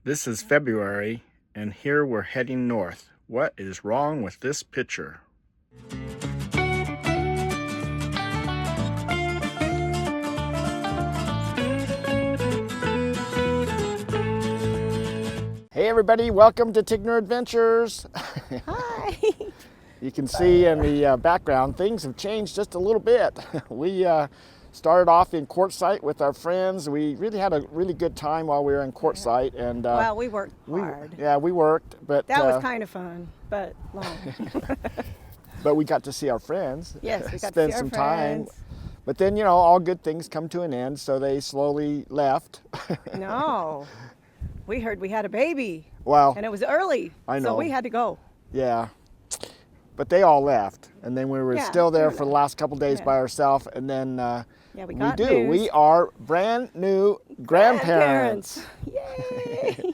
This is February, and here we're heading north. What is wrong with this picture? Hey everybody, welcome to Tigner Adventures. Hi. You can see in the background, things have changed just a little bit. We started off in Quartzsite with our friends. We really had a really good time while we were in Quartzsite. And, well, we worked hard. We worked. But that was kind of fun, but long. But we got to see our friends. Yes, we got spend to see some our time. friends. But then, you know, all good things come to an end, so they slowly left. No. We heard we had a baby. Well, and it was early. I know. So we had to go. Yeah. But they all left. And then we were still there for the last couple days by ourselves. And then we got do. news. We are brand new grandparents. Yay!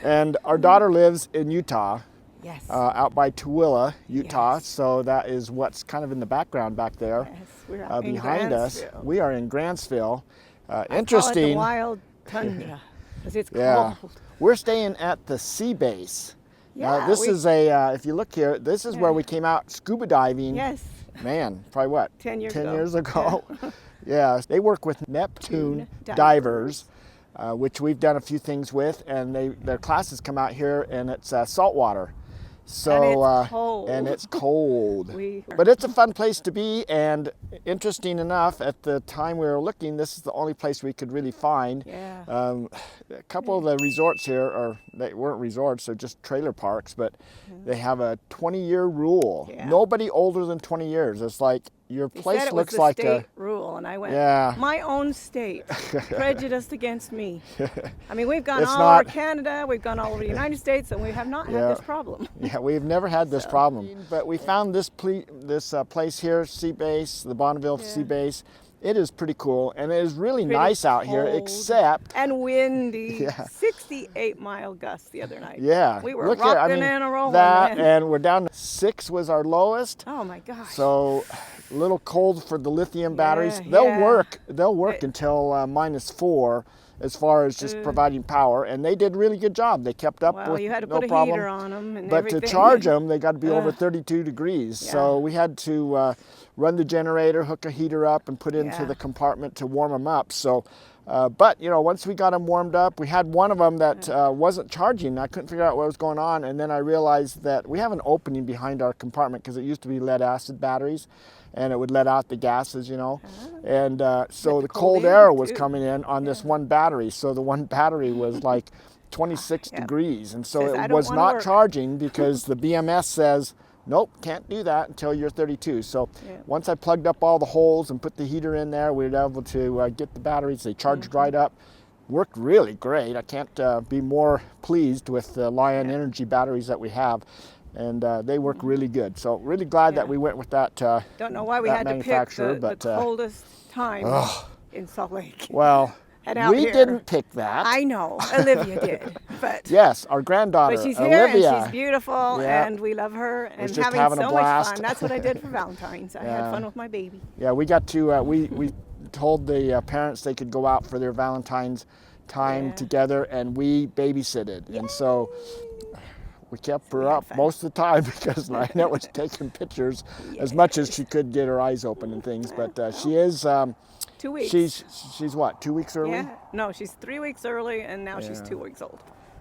And our daughter lives in Utah. Yes. Out by Tooele, Utah. Yes. So that is what's kind of in the background back there. Yes, we're out in behind us. Grantsville. We are in Grantsville. I Interesting. call it the wild tundra, because it's Yeah. cold. We're staying at the sea base. Yeah, this is if you look here, this is where we came out scuba diving. Yes. Man, probably what? 10 years 10 ago. years ago. Yeah, they work with Neptune divers, which we've done a few things with, and their classes come out here, and it's saltwater. So and it's cold. And it's cold. We- But it's a fun place to be, and interesting enough, at the time we were looking, this is the only place we could really find. Yeah. A couple of the resorts here, they weren't resorts, they're just trailer parks, but they have a 20-year rule. Yeah. Nobody older than 20 years. It's like your They place said it looks was the like state rule, and I went, Yeah. my own state, prejudiced against me. I mean, we've gone It's all not- over Canada, we've gone all over the United States, and we have not had this problem. Yeah, we've never had this problem. But we found this place here, Sea Base, the Bonneville Sea Base. It is pretty cool, and it is really Pretty nice out here, cold. except And windy, Yeah. 68-mile gusts the other night. yeah, We were look rocking here, I mean, and rolling. that, and we're down to 6 was our lowest. Oh my gosh. So a little cold for the lithium batteries. Yeah, They'll yeah. work until -4 as far as just providing power, and they did a really good job. They kept up well, with you had to no put a problem. heater on them and But everything. to charge them, they got to be over 32 degrees. So Yeah. we had to run the generator, hook a heater up, and put it into Yeah. the compartment to warm them up. So, but you know, once we got them warmed up, we had one of them that wasn't charging. I couldn't figure out what was going on, and then I realized that we have an opening behind our compartment because it used to be lead acid batteries, and it would let out the gases, you know. And so the cold air was coming in on this one battery. So the one battery was like 26 degrees, and so Says, "I it don't was wanna not work." charging because the BMS says, nope, can't do that until you're 32. So once I plugged up all the holes and put the heater in there, we were able to get the batteries. They charged right up. Worked really great. I can't be more pleased with the Lion Energy batteries that we have. And they work really good. So really glad that we went with that Don't know why we that had to pick manufacturer, the coldest time in Salt Lake. Well, And out we here. didn't pick that. I know, Olivia did, but Yes, our granddaughter, but she's here Olivia. and she's beautiful Yeah. and we love her and just having having a so much blast. fun. That's what I did for Valentine's. I had fun with my baby. Yeah, we got to, we told the parents they could go out for their Valentine's time together, and we babysitted. And so we kept her up most of the time because Ninette was taking pictures as much as she could get her eyes open and things. But she is, 2 weeks. she's what, 2 weeks early? Yeah, no, she's 3 weeks early and now she's 2 weeks old.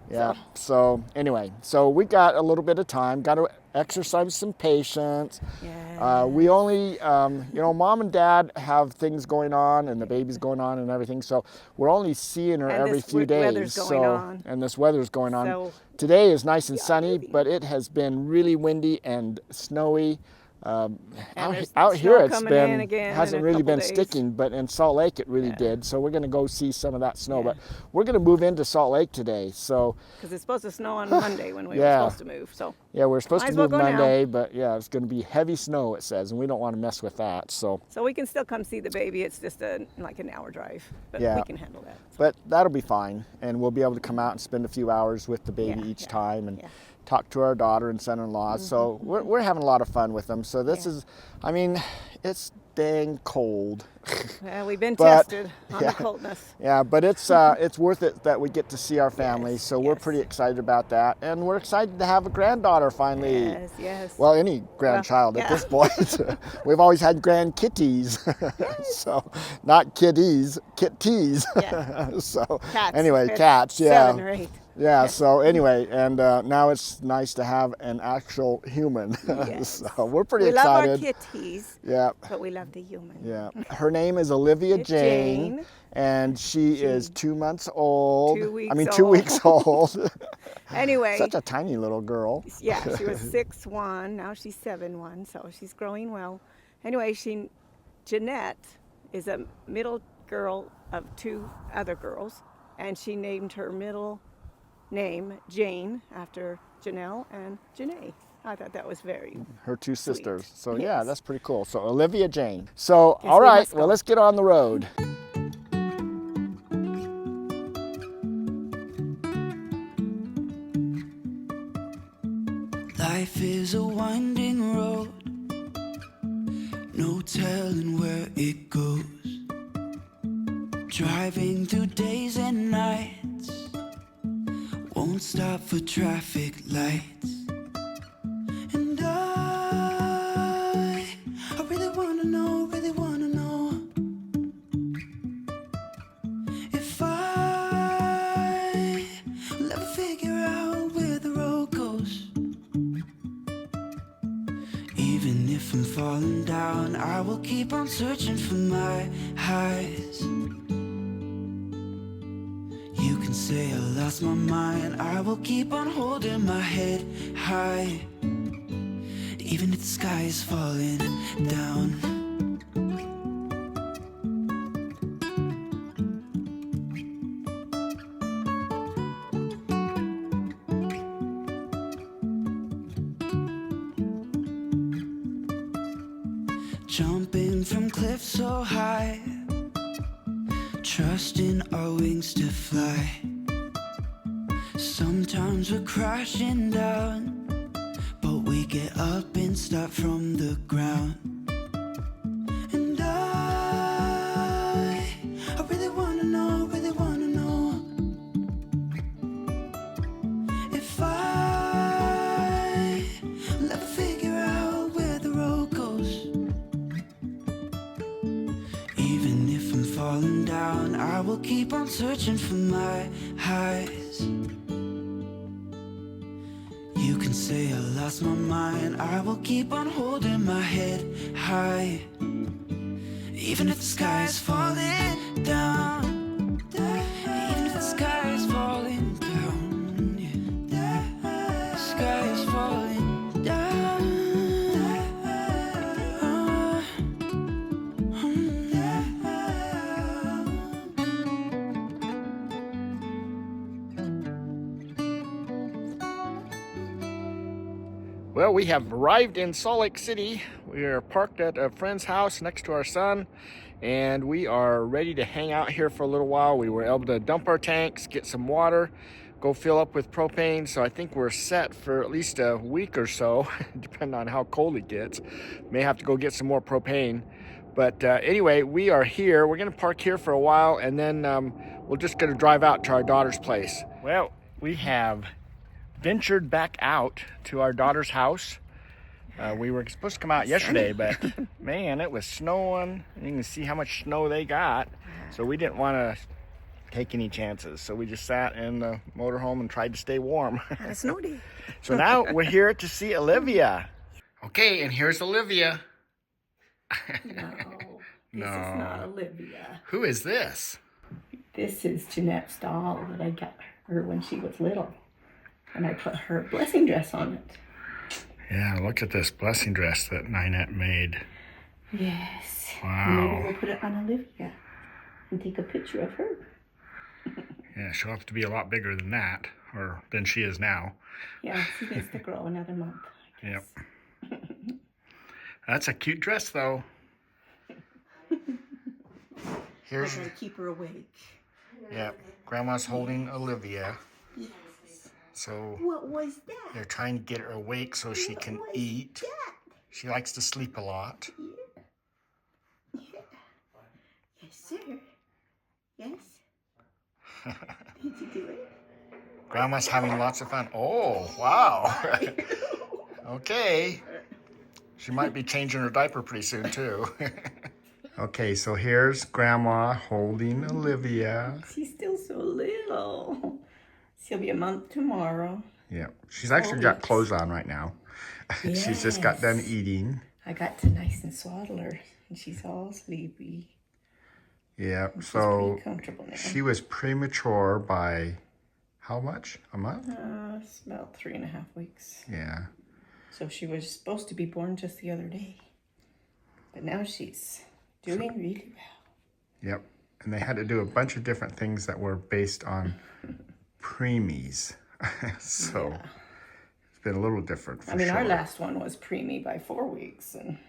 Yeah. So anyway, so we got a little bit of time. Got to exercise some patience. Yeah. We only, you know, mom and dad have things going on, and the baby's going on, and everything. So we're only seeing her And every this few days. weather's going on. And this weather's going on. So- Today is nice and sunny, but it has been really windy and snowy. there's Out snow here it's coming in been again hasn't in a really couple been days. sticking, but in Salt Lake it really did. So we're going to go see some of that snow. But we're going to move into Salt Lake today. So Because it's supposed to snow on Monday when we were Yeah. supposed to move. So yeah, we're supposed Might to as well move go now. Monday, but yeah, it's going to be heavy snow, it says, and we don't want to mess with that. So, we can still come see the baby. It's just like an hour drive, but Yeah. we can handle that. So, but that'll be fine, and we'll be able to come out and spend a few hours with the baby Yeah, each yeah, time and yeah. talk to our daughter and son-in-law. So we're having a lot of fun with them. So this is, I mean, it's dang cold. Well, we've been But, tested on the coldness. Yeah, but it's worth it that we get to see our family. Yes, So we're yes. pretty excited about that, and we're excited to have a granddaughter finally. Yes, yes. Well, any grandchild at yeah. this point. We've always had grandkitties, so not kitties, kitties. Yeah. So Cats. anyway, It's cats. Yeah. 7 or 8. Yeah, so anyway, and now it's nice to have an actual human. Yes. So we're pretty We love excited. our kitties, Yeah. but we love the human. Yeah. Her name is Olivia Jane, and she is 2 months old. 2 weeks 2 old. weeks old. Anyway. Such a tiny little girl. Yeah, she was 6'1", now she's 7'1", so she's growing well. Anyway, Jeanette is a middle girl of 2 other girls, and she named her middle name Jane after Janelle and Janae. I thought that was very Her 2 sweet. sisters. So Yes. yeah, that's pretty cool. So Olivia Jane. So Guess all we right, must well go. let's get on the road. Life is a winding road, no telling where it goes. Driving through days and nights, won't stop for traffic lights. And I really wanna know if I will ever figure out where the road goes. Even if I'm falling down, I will keep on searching for my highs. You can say I lost my mind, I will keep on holding my head high. Even if the sky is falling down. Jumping from cliffs so high, trusting our wings to fly. Sometimes we're crashing down, but we get up and start from the ground. And I really wanna know if I will ever figure out where the road goes. Even if I'm falling down, I will keep on searching for my highs. You can say I lost my mind, I will keep on holding my head high. Even if the sky is falling down, even if the sky is falling down, yeah. The sky is falling down. Well, we have arrived in Salt Lake City. We are parked at a friend's house next to our son, and we are ready to hang out here for a little while. We were able to dump our tanks, get some water, go fill up with propane. So I think we're set for at least a week or so, depending on how cold it gets. May have to go get some more propane. But anyway, we are here. We're gonna park here for a while, and then we're just gonna drive out to our daughter's place. Well, we have ventured back out to our daughter's house. We were supposed to come out yesterday, but man, it was snowing. You can see how much snow they got. So we didn't want to take any chances. So we just sat in the motorhome and tried to stay warm. It's snowdy. So now we're here to see Olivia. Okay, and here's Olivia. No, No. this is not Olivia. Who is this? This is Jeanette's doll that I got her when she was little. And I put her blessing dress on it. Yeah, look at this blessing dress that Ninette made. Yes. Wow. Maybe we'll put it on Olivia and take a picture of her. Yeah, she'll have to be a lot bigger than that, or than she is now. Yeah, she needs to grow another month, I Yep. guess. That's a cute dress, though. Here's, I'm gonna keep her awake. yeah, Grandma's holding Olivia. Yes. So What was that? they're trying to get her awake so she can What was eat. that? She likes to sleep a lot. Yeah. Yes, sir. Yes. Did you do it? Grandma's having lots of fun. Oh, wow. Okay. She might be changing her diaper pretty soon, too. Okay, so here's Grandma holding Olivia. She's still so little. She'll be a month tomorrow. Yeah, she's actually got clothes on right now. She's just got done eating. I got to nice and swaddle her, and she's all sleepy. Yeah, She's so pretty comfortable now. she was premature by how much? A month? It's about 3.5 weeks. Yeah. So she was supposed to be born just the other day. But now she's doing really well. Yep. And they had to do a bunch of different things that were based on preemies. So it's been a little different for sure. Our last one was preemie by 4 weeks, and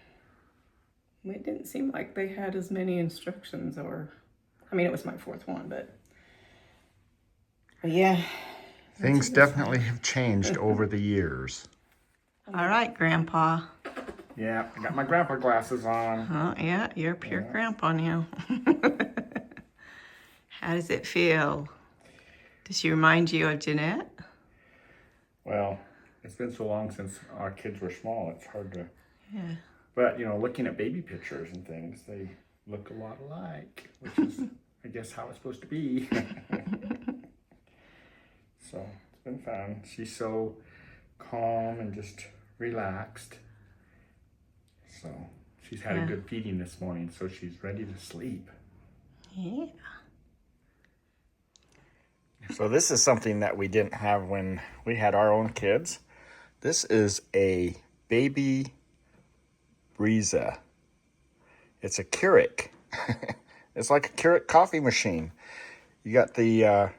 it didn't seem like they had as many instructions, or, it was my 4th one, but yeah. Things definitely have changed over the years. All right, Grandpa. Yeah, I got my grandpa glasses on. Oh, yeah, you're pure grandpa now. How does it feel? Does she remind you of Ninette? Well, it's been so long since our kids were small, it's hard to... Yeah. But, looking at baby pictures and things, they look a lot alike, which is, I guess, how it's supposed to be. So, it's been fun. She's so calm and just relaxed. So, she's had a good feeding this morning, so she's ready to sleep. Yeah. So this is something that we didn't have when we had our own kids. This is a baby Breeza. It's a Keurig. It's like a Keurig coffee machine. You got the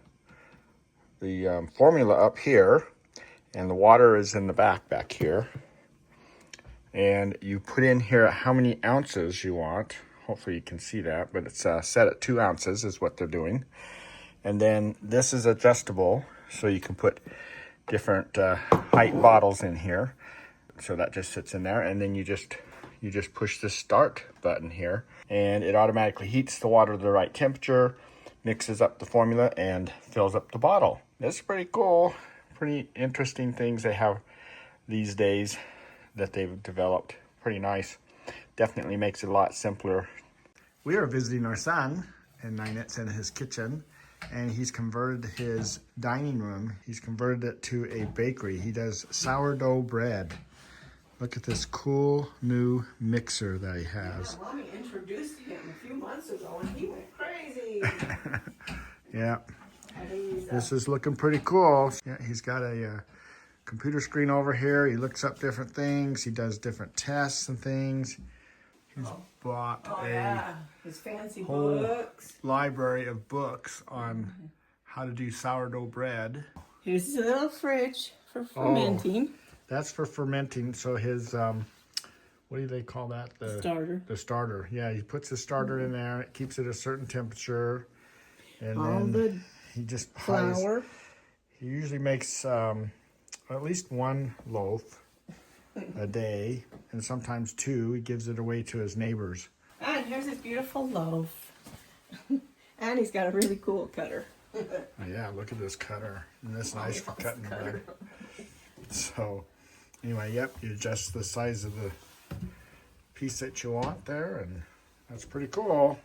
formula up here, and the water is in the back here. And you put in here how many ounces you want. Hopefully you can see that, but it's set at 2 ounces is what they're doing. And then this is adjustable, so you can put different height bottles in here. So that just sits in there, and then you just push the start button here, and it automatically heats the water to the right temperature, mixes up the formula, and fills up the bottle. That's pretty cool. Pretty interesting things they have these days that they've developed. Pretty nice. Definitely makes it a lot simpler. We are visiting our son, and Ninette's in his kitchen. And he's converted his dining room, he's converted it to a bakery. He does sourdough bread. Look at this cool new mixer that he has. Yeah, Mommy introduced him a few months ago, and he went crazy. Yeah, this is looking pretty cool. Yeah, he's got a computer screen over here. He looks up different things. He does different tests and things. He's bought his fancy whole books. library of books on how to do sourdough bread. Here's a little fridge for fermenting. That's for fermenting. So his, what do they call that? The Starter. The starter. Yeah, he puts his starter in there. It keeps it a certain temperature. And All then the he just flour. He usually makes at least 1 loaf a day, and sometimes 2. He gives it away to his neighbors. And here's his beautiful loaf. And he's got a really cool cutter. Oh, yeah, look at this cutter. And that's nice for cutting bread. So, anyway, yep, you adjust the size of the piece that you want there, and that's pretty cool.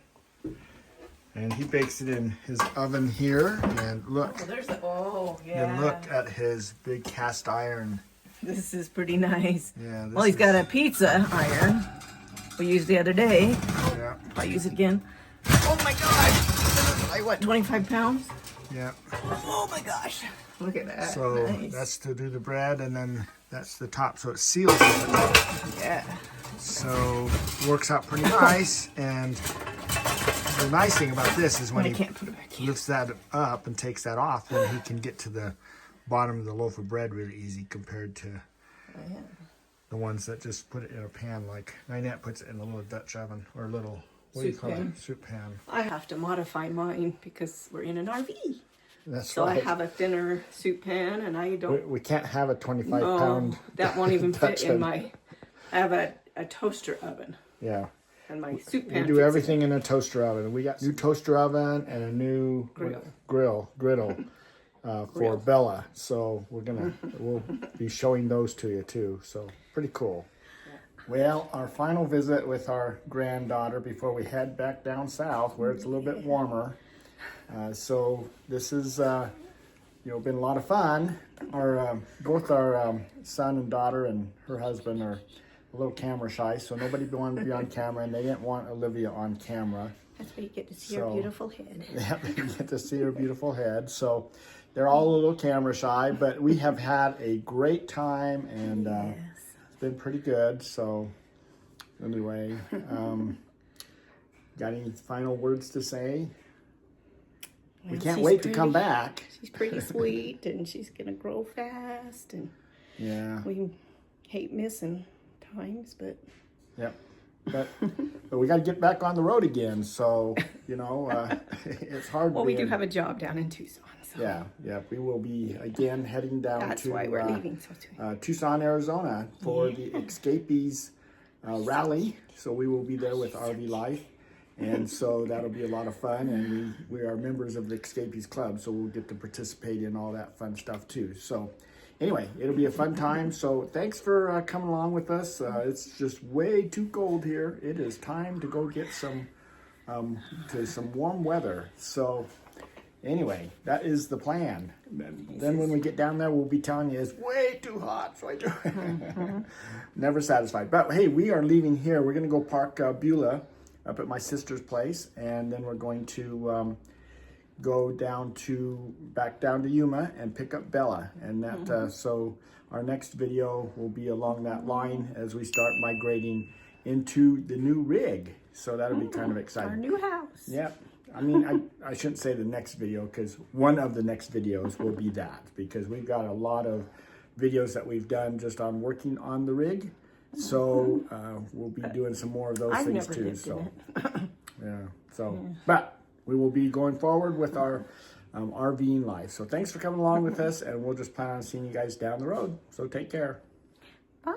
And he bakes it in his oven here, and look. Oh, there's yeah. And look at his big cast iron. This is pretty nice. Yeah. Well, he's got a pizza iron we used the other day. Yeah. I'll use it again. Oh my gosh! Like what, 25 pounds? Yeah. Oh my gosh! Look at that. So nice. that's to do the bread, and then that's the top, so it seals it. Yeah. So works out pretty nice, and the nice thing about this is when he lifts that up and takes that off, then he can get to the bottom of the loaf of bread really easy compared to the ones that just put it in a pan, like Ninette puts it in a little Dutch oven, or a little, what do you call it? Soup pan. I have to modify mine because we're in an RV. That's So right. I have a thinner soup pan, and I don't. We can't have a 25 No, pound. that won't even fit Induction. in my. I have a toaster oven, Yeah. and my soup We pan. do fits everything in a toaster oven. We got a new toaster oven and a new griddle for Bella. So we'll be showing those to you too. So pretty cool. Well, our final visit with our granddaughter before we head back down south where it's a little bit warmer. So this is been a lot of fun. Both our son and daughter and her husband are a little camera shy, so nobody wanted to be on camera, and they didn't want Olivia on camera. That's where you get to see her beautiful head. Yeah, they get to see her beautiful head. So they're all a little camera shy, but we have had a great time, and it's been pretty good. So anyway, got any final words to say? We can't wait to come back. She's pretty sweet, and she's gonna grow fast, and Yeah. we hate missing times, but Yep. But we got to get back on the road again. So, it's hard. well, we do have a job down in Tucson, so Yeah. We will be again heading down that's to why we're leaving so soon. Tucson, Arizona for the Escapees rally. So we will be there with RV Life. And so that'll be a lot of fun. And we are members of the Escapees Club. So we'll get to participate in all that fun stuff too. So anyway, it'll be a fun time. So thanks for coming along with us. It's just way too cold here. It is time to go get some warm weather. So anyway, that is the plan. Then when we get down there, we'll be telling you it's way too hot. So never satisfied. But hey, we are leaving here. We're going to go park Beulah up at my sister's place, and then we're going to go back down to Yuma and pick up Bella, and that so our next video will be along that line as we start migrating into the new rig. So that'll be kind of exciting. Our new house. Yep. I mean, I shouldn't say the next video, because one of the next videos will be that, because we've got a lot of videos that we've done just on working on the rig. So we'll be doing some more of those things too. So yeah. So but we will be going forward with our RVing life. So thanks for coming along with us, and we'll just plan on seeing you guys down the road. So take care. Bye.